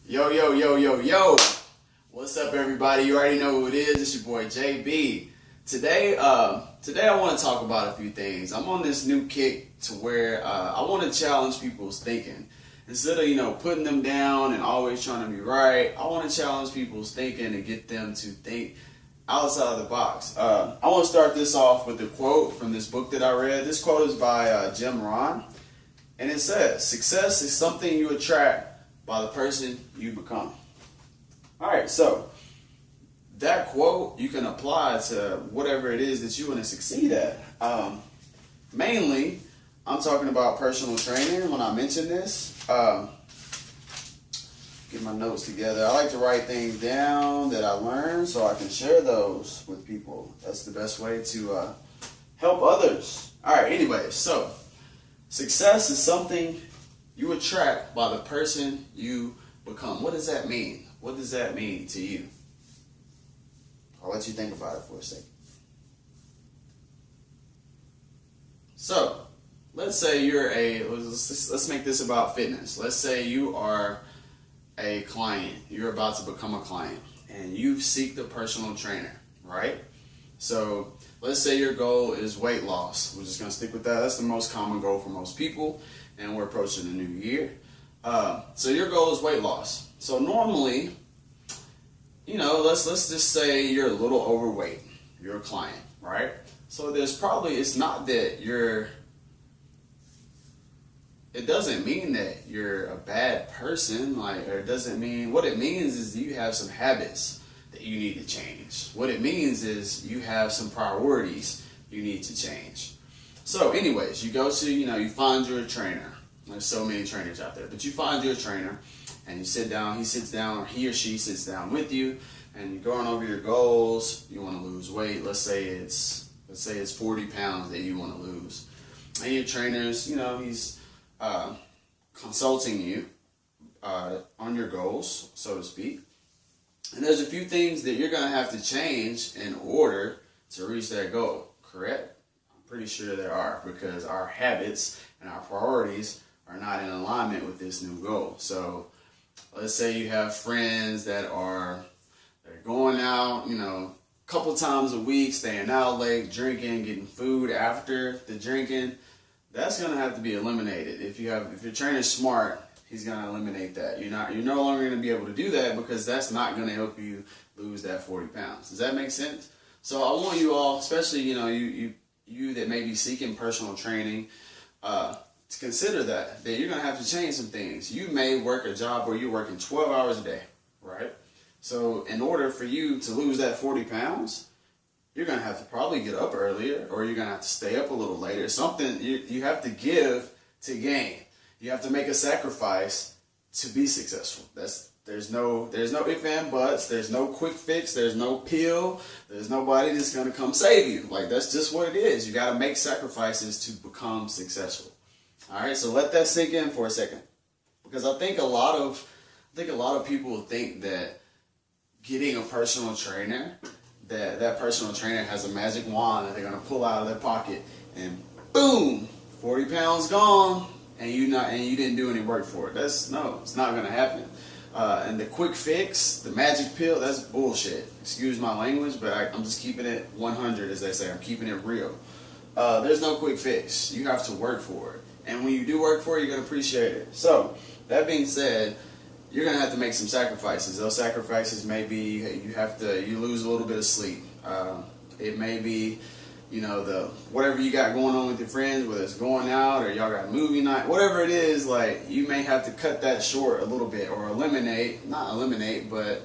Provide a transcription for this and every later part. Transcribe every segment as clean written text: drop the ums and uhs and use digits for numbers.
Yo, yo, yo, yo, yo. What's up, everybody? You already know who it is. It's your boy, JB. Today I want to talk about a few things. I'm on this new kick to where I want to challenge people's thinking. Instead of, putting them down and always trying to be right, I want to challenge people's thinking and get them to think outside of the box. I want to start this off with a quote from this book that I read. This quote is by Jim Rohn, and it says, "Success is something you attract by the person you become." Alright, so that quote you can apply to whatever it is that you want to succeed at. Mainly, I'm talking about personal training when I mention this. Get my notes together. I like to write things down that I learned so I can share those with people. That's the best way to help others. Alright, anyway, so success is something you attract by the person you become. What does that mean? What does that mean to you? I'll let you think about it for a second. So, let's say let's make this about fitness. Let's say you are a client. You're about to become a client and you seek the personal trainer, right? So, let's say your goal is weight loss. We're just going to stick with that. That's the most common goal for most people, and we're approaching the new year. So your goal is weight loss. So normally, let's just say you're a little overweight. You're a client, right? So it's not that it doesn't mean that you're a bad person, or it doesn't mean, what it means is that you have some habits that you need to change. What it means is you have some priorities you need to change. So anyways, you go to, you find your trainer. There's so many trainers out there, but you find your trainer and you sit down, he or she sits down with you, and you're going over your goals. You want to lose weight. Let's say it's 40 pounds that you want to lose. And your trainer's, he's consulting you on your goals, so to speak. And there's a few things that you're going to have to change in order to reach that goal, correct? I'm pretty sure there are, because our habits and our priorities are not in alignment with this new goal. So let's say you have friends that are going out, a couple times a week, staying out late, drinking, getting food after the drinking. That's going to have to be eliminated. If your trainer's smart, he's going to eliminate that. You're no longer going to be able to do that, because that's not going to help you lose that 40 pounds. Does that make sense? So I want you all, especially you that may be seeking personal training, to consider that you're going to have to change some things. You may work a job where you're working 12 hours a day, right? So in order for you to lose that 40 pounds, you're going to have to probably get up earlier, or you're going to have to stay up a little later. Something you have to give to gain. You have to make a sacrifice to be successful. There's no if and buts. There's no quick fix. There's no pill. There's nobody that's going to come save you. That's just what it is. You got to make sacrifices to become successful. All right, so let that sink in for a second, because I think a lot of people think that getting a personal trainer, that personal trainer has a magic wand that they're going to pull out of their pocket, and boom, 40 pounds gone, and you didn't do any work for it. It's not going to happen. And the quick fix, the magic pill, that's bullshit. Excuse my language, but I'm just keeping it 100, as they say. I'm keeping it real. There's no quick fix. You have to work for it. And when you do work for it, you're going to appreciate it. So, that being said, you're going to have to make some sacrifices. Those sacrifices may be you lose a little bit of sleep. It may be, whatever you got going on with your friends, whether it's going out or y'all got a movie night, whatever it is, you may have to cut that short a little bit, or not eliminate, but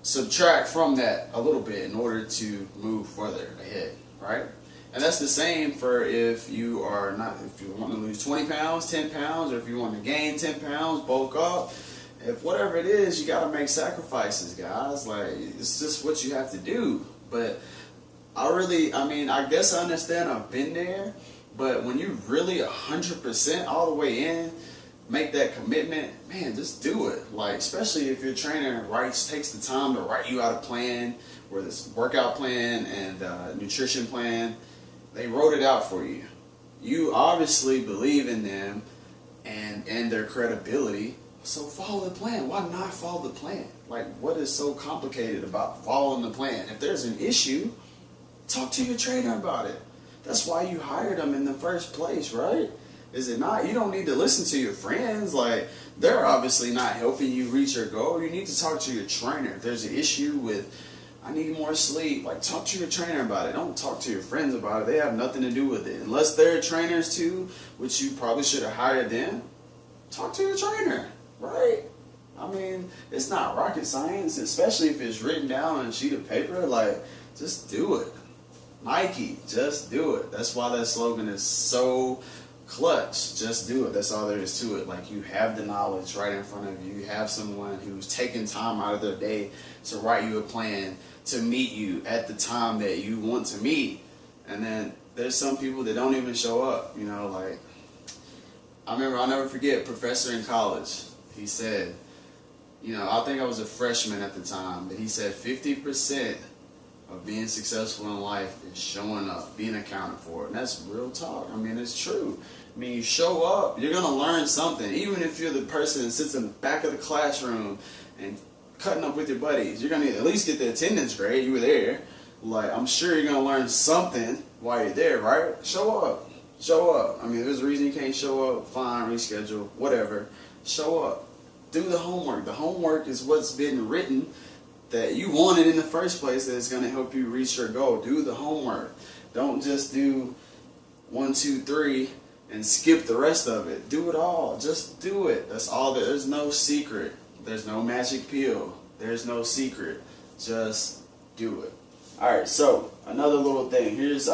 subtract from that a little bit in order to move further ahead, right? And that's the same for if you want to lose 20 pounds, 10 pounds, or if you want to gain 10 pounds, bulk up. If whatever it is, you got to make sacrifices, guys. It's just what you have to do. But I guess I understand, I've been there, but when you really 100% all the way in, make that commitment, man, just do it. Especially if your trainer takes the time to write you out a plan, whether it's workout plan and nutrition plan. They wrote it out for you. You obviously believe in them and their credibility. So follow the plan. Why not follow the plan? Like, what is so complicated about following the plan? If there's an issue, talk to your trainer about it. That's why you hired them in the first place, right? Is it not? You don't need to listen to your friends. Like, they're obviously not helping you reach your goal. You need to talk to your trainer. If there's an issue with, I need more sleep, like, talk to your trainer about it. Don't talk to your friends about it. They have nothing to do with it. Unless they're trainers too, which you probably should have hired them, talk to your trainer, right? I mean, it's not rocket science, especially if it's written down on a sheet of paper. Like, just do it. Nike, just do it. That's why that slogan is so clutch. Just do it. That's all there is to it. Like, you have the knowledge right in front of you. You have someone who's taking time out of their day to write you a plan to meet you at the time that you want to meet. And then there's some people that don't even show up. You know, like, I'll never forget a professor in college. He said, you know, I think I was a freshman at the time, but he said 50% of being successful in life is showing up, being accounted for. And that's real talk. I mean, it's true. I mean, you show up, you're going to learn something. Even if you're the person that sits in the back of the classroom and cutting up with your buddies, you're going to at least get the attendance grade. You were there. Like, I'm sure you're going to learn something while you're there, right? Show up. Show up. I mean, if there's a reason you can't show up, fine, reschedule, whatever. Show up. Do the homework. The homework is what's been written that you wanted in the first place that is going to help you reach your goal. Do the homework. Don't just do 1, 2, 3 and skip the rest of it. Do it all. Just do it. That's all. There's no secret. There's no magic pill. There's no secret. Just do it. Alright, so another little thing. Here's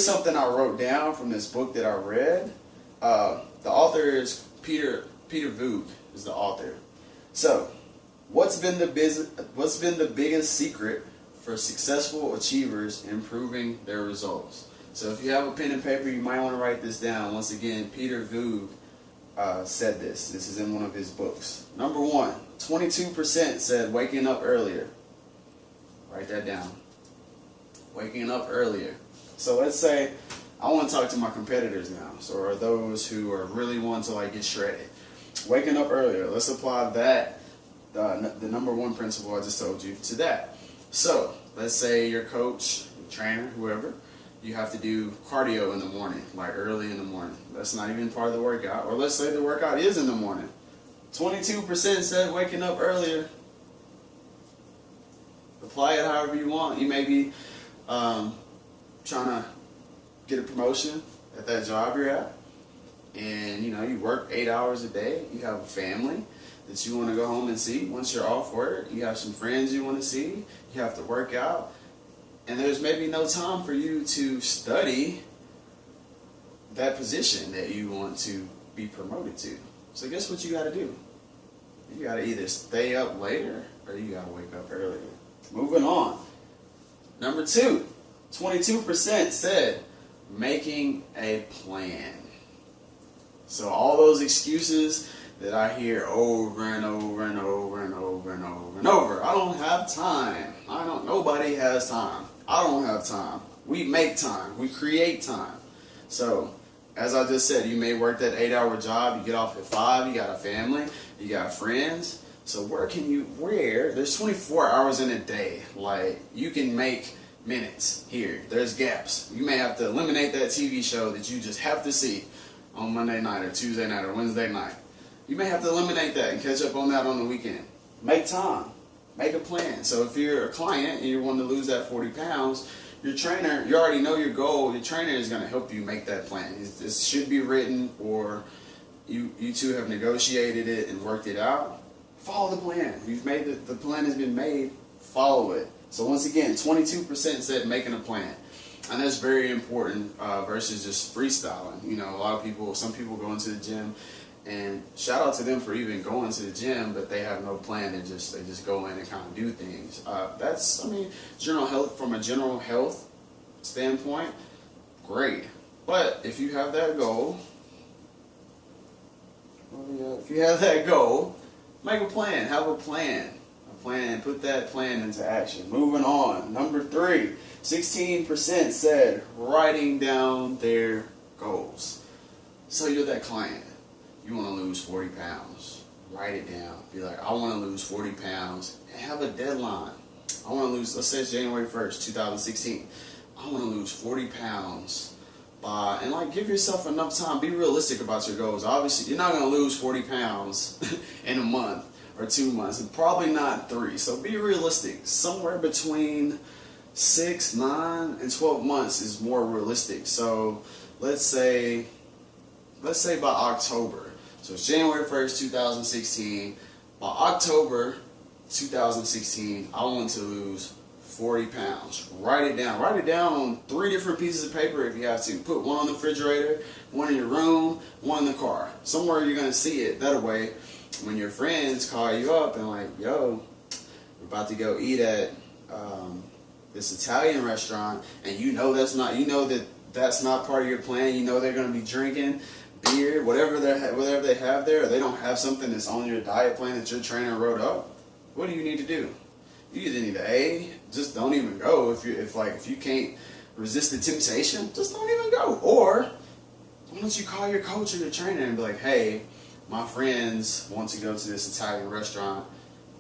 something I wrote down from this book that I read. The author is Peter Voog is the author. So, what's been the biggest secret for successful achievers improving their results? So if you have a pen and paper, you might want to write this down. Once again, Peter Voog said this. This is in one of his books. Number 1, 22% said waking up earlier. Write that down. Waking up earlier. So let's say I want to talk to my competitors now. So are those who are really wanting to like get shredded. Waking up earlier. Let's apply that. The number 1 principle I just told you to that. So let's say your coach, your trainer, whoever, you have to do cardio in the morning, like early in the morning. That's not even part of the workout. Or let's say the workout is in the morning. 22% said waking up earlier. Apply it however you want. You may be trying to get a promotion at that job you're at. And, you know, you work 8 hours a day. You have a family that you want to go home and see once you're off work. You have some friends you want to see. You have to work out. And there's maybe no time for you to study that position that you want to be promoted to. So guess what you got to do? You got to either stay up later or you got to wake up earlier. Moving on. Number 2, 22% said making a plan. So all those excuses that I hear over and over and over and over and over and over. I don't have time. Nobody has time. I don't have time. We make time. We create time. So, as I just said, you may work that 8-hour job. You get off at 5. You got a family. You got friends. So there's 24 hours in a day. Like, you can make minutes here. There's gaps. You may have to eliminate that TV show that you just have to see on Monday night or Tuesday night or Wednesday night. You may have to eliminate that and catch up on that on the weekend. Make time. Make a plan. So if you're a client and you're wanting to lose that 40 pounds, your trainer, you already know your goal. Your trainer is going to help you make that plan. This should be written, or you two have negotiated it and worked it out. Follow the plan. You've made the plan has been made. Follow it. So once again, 22% said making a plan. And that's very important versus just freestyling. You know, some people go into the gym, and shout out to them for even going to the gym, but they have no plan. They just go in and kind of do things. General health, from a general health standpoint, great. But if you have that goal, make a plan. Have a plan. Put that plan into action. Moving on. Number 3, 16% said writing down their goals. So you're that client. You want to lose 40 pounds. write it down. Be like, I want to lose 40 pounds and have a deadline. I want to lose, let's say it's January 1st, 2016. I want to lose 40 pounds by, and like give yourself enough time. Be realistic about your goals. Obviously, you're not going to lose 40 pounds in a month or 2 months, and probably not 3. So be realistic. Somewhere between 6, 9, and 12 months is more realistic. So let's say by October. So it's January 1st, 2016. By October 2016, I want to lose 40 pounds. Write it down. Write it down on 3 different pieces of paper if you have to. Put one on the refrigerator, one in your room, one in the car. Somewhere you're going to see it. That way, when your friends call you up and like, yo, we're about to go eat at this Italian restaurant, and you know that's not part of your plan. You know they're going to be drinking beer, whatever they have there, or they don't have something that's on your diet plan that your trainer wrote up. What do you need to do? You either need to just don't even go. If you can't resist the temptation, just don't even go. Or why don't you call your coach or your trainer and be like, hey, my friends want to go to this Italian restaurant.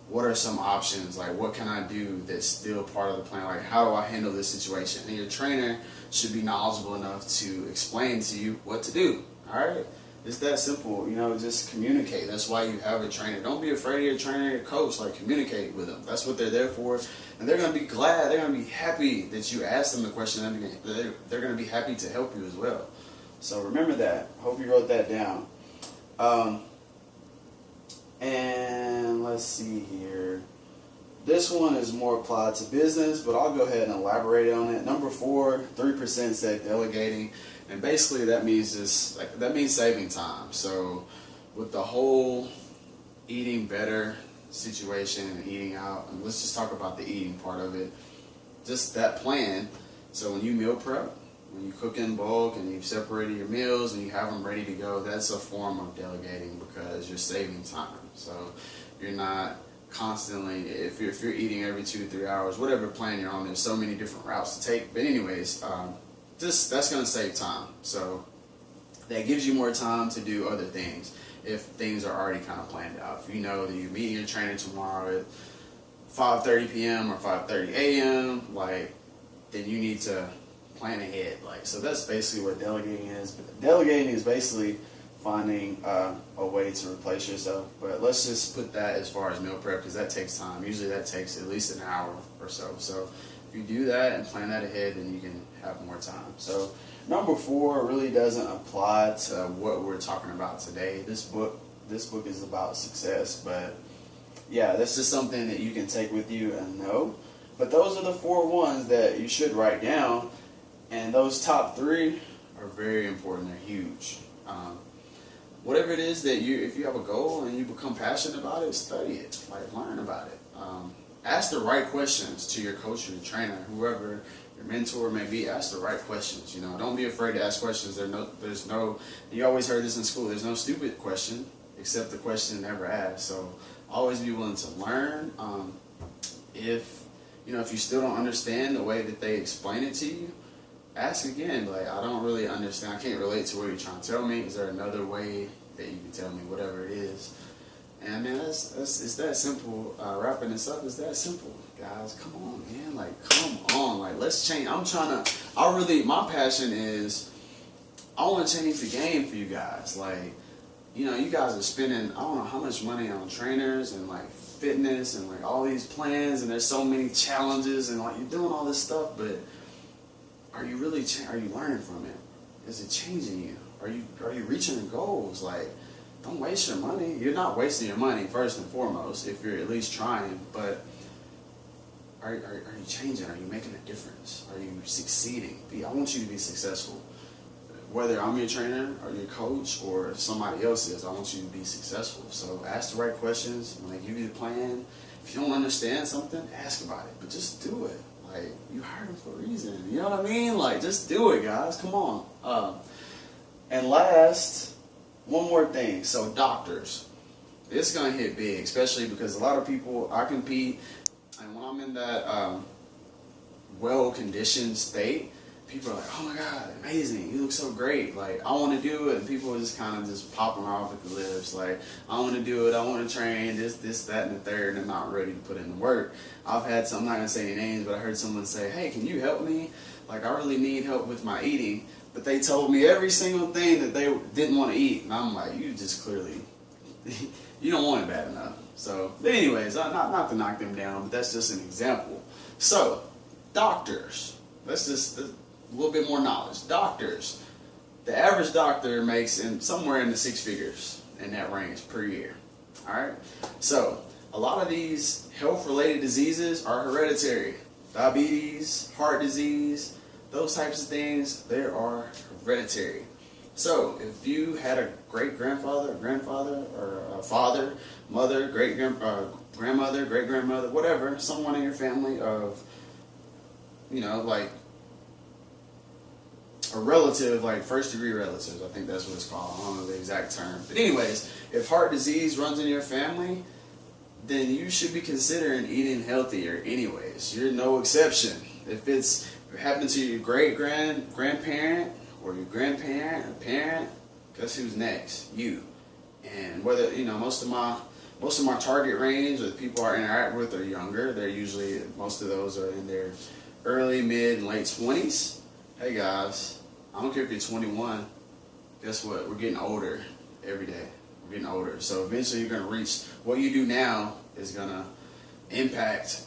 What are some options? Like, what can I do that's still part of the plan? Like, how do I handle this situation? And your trainer should be knowledgeable enough to explain to you what to do. All right? It's that simple. Just communicate. That's why you have a trainer. Don't be afraid of your trainer, your coach. Like, communicate with them. That's what they're there for. And they're going to be glad. They're going to be happy that you asked them the question. They're going to be happy to help you as well. So remember that. Hope you wrote that down. And let's see here. This one is more applied to business, but I'll go ahead and elaborate on it. Number 4, 3% said delegating. And basically that means saving time. So with the whole eating better situation and eating out, and let's just talk about the eating part of it. Just that plan. So when you meal prep, when you cook in bulk and you've separated your meals and you have them ready to go, that's a form of delegating because you're saving time. So you're not constantly, if you're eating every 2 to 3 hours, whatever plan you're on, there's so many different routes to take. But anyways, that's going to save time. So that gives you more time to do other things if things are already kind of planned out. If you know that you're meeting your trainer tomorrow at 5:30 p.m. or 5:30 a.m., then you need to plan ahead. So that's basically what delegating is. But delegating is basically finding a way to replace yourself. But let's just put that as far as meal prep, because that takes time. Usually that takes at least an hour or so. So if you do that and plan that ahead, then you can have more time. So number 4 really doesn't apply to what we're talking about today. This book is about success, but yeah, this is something that you can take with you and know. But those are the 4 ones that you should write down, and those top 3 are very important. They're huge. Whatever it is that if you have a goal and you become passionate about it, study it, learn about it. Ask the right questions to your coach or your trainer, whoever your mentor may be. Ask the right questions. Don't be afraid to ask questions. There's no. You always heard this in school. There's no stupid question except the question never asked. So always be willing to learn. If you still don't understand the way that they explain it to you, ask again. I don't really understand. I can't relate to what you're trying to tell me. Is there another way that you can tell me whatever it is? And man, it's that simple. Wrapping this up is that simple, guys. Come on, man. Come on. Let's change. My passion is I want to change the game for you guys. You guys are spending, I don't know how much money on trainers and fitness and all these plans, and there's so many challenges, and you're doing all this stuff, but are you really are you learning from it? Is it changing you? Are you reaching your goals? Don't waste your money. You're not wasting your money first and foremost if you're at least trying, but are you changing? Are you making a difference? Are you succeeding? I want you to be successful. Whether I'm your trainer or your coach or if somebody else is, I want you to be successful. So ask the right questions. When they give you the plan, if you don't understand something, ask about it, but just do it. You hired them for a reason. You know what I mean? Just do it, guys. Come on. And last, one more thing. So doctors, it's going to hit big, especially because a lot of people, I compete, and when I'm in that well-conditioned state, people are like, oh my God, amazing, you look so great, like, I want to do it, and people are just kind of just popping off at the lips, like, I want to do it, I want to train, this, that, and the third, and they're not ready to put in the work. I've had some, I'm not going to say any names, but I heard someone say, hey, can you help me? Like, I really need help with my eating, but they told me every single thing that they didn't want to eat, and I'm like, you just clearly, you don't want it bad enough. So, but anyways, not to knock them down, but that's just an example. So, doctors, let's just, a little bit more knowledge. Doctors, the average doctor makes somewhere in the 6 figures in that range per year. Alright? So, a lot of these health-related diseases are hereditary. Diabetes, heart disease, those types of things, they are hereditary. So, if you had a great-grandfather, grandfather, or a father, mother, grandmother, great-grandmother, whatever, someone in your family of, you know, like, a relative, like first-degree relatives, I think that's what it's called, I don't know the exact term. But anyways, if heart disease runs in your family, then you should be considering eating healthier anyways. You're no exception. If it's happened to your great-grandparent, or your grandparent, or parent, guess who's next? You. And whether, you know, most of my target range, or the people I interact with, are younger. They're usually, most of those are in their early, mid, and late 20s. Hey guys, I don't care if you're 21. Guess what? We're getting older every day. We're getting older. So eventually you're going to reach, what you do now is going to impact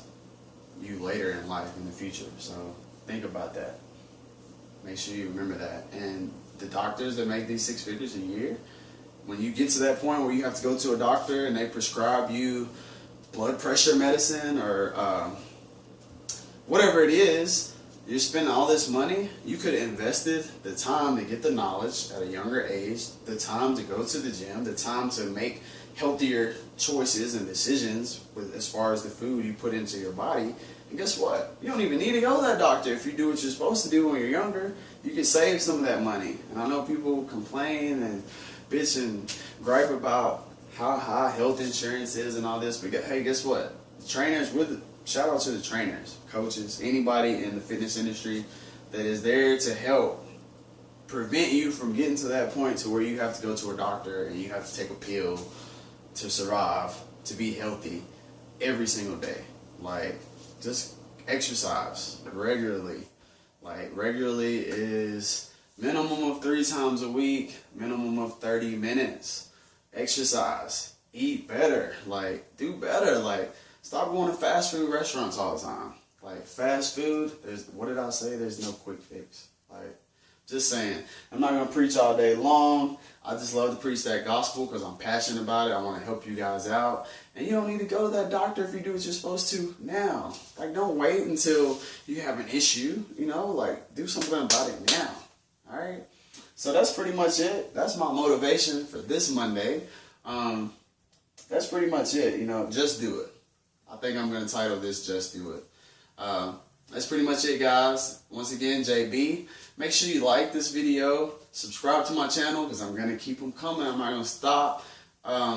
you later in life, in the future. So think about that. Make sure you remember that. And the doctors that make these 6 figures a year, when you get to that point where you have to go to a doctor and they prescribe you blood pressure medicine or whatever it is, you're spending all this money. You could have invested the time to get the knowledge at a younger age, the time to go to the gym, the time to make healthier choices and decisions as far as the food you put into your body. And guess what? You don't even need to go to that doctor if you do what you're supposed to do when you're younger. You can save some of that money. And I know people complain and bitch and gripe about how high health insurance is and all this, but hey, guess what? The trainers, shout out to the trainers, coaches, anybody in the fitness industry that is there to help prevent you from getting to that point to where you have to go to a doctor and you have to take a pill to survive, to be healthy every single day. Like, just exercise regularly. Like, regularly is minimum of 3 times a week, minimum of 30 minutes. Exercise, eat better, like, do better. Like, stop going to fast food restaurants all the time. Like, fast food, what did I say? There's no quick fix. Like, just saying. I'm not going to preach all day long. I just love to preach that gospel because I'm passionate about it. I want to help you guys out. And you don't need to go to that doctor if you do what you're supposed to now. Like, don't wait until you have an issue, you know? Like, do something about it now. All right? So that's pretty much it. That's my motivation for this Monday. That's pretty much it, you know? Just do it. I think I'm going to title this Just Do It. That's pretty much it, guys. Once again, JB. Make sure you like this video. Subscribe to my channel because I'm going to keep them coming. I'm not going to stop.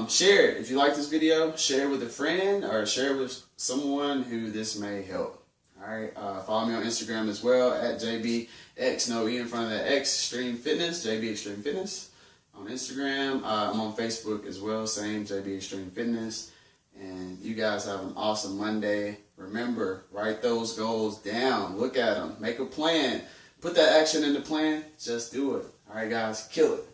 Share it. If you like this video, share it with a friend or share it with someone who this may help. Alright, follow me on Instagram as well at Jbx, no E in front of that Xtreme Fitness, Jbxtreme Fitness on Instagram. I'm on Facebook as well, same Jbxtreme Fitness. And you guys have an awesome Monday. Remember, write those goals down. Look at them. Make a plan. Put that action in the plan. Just do it. All right, guys. Kill it.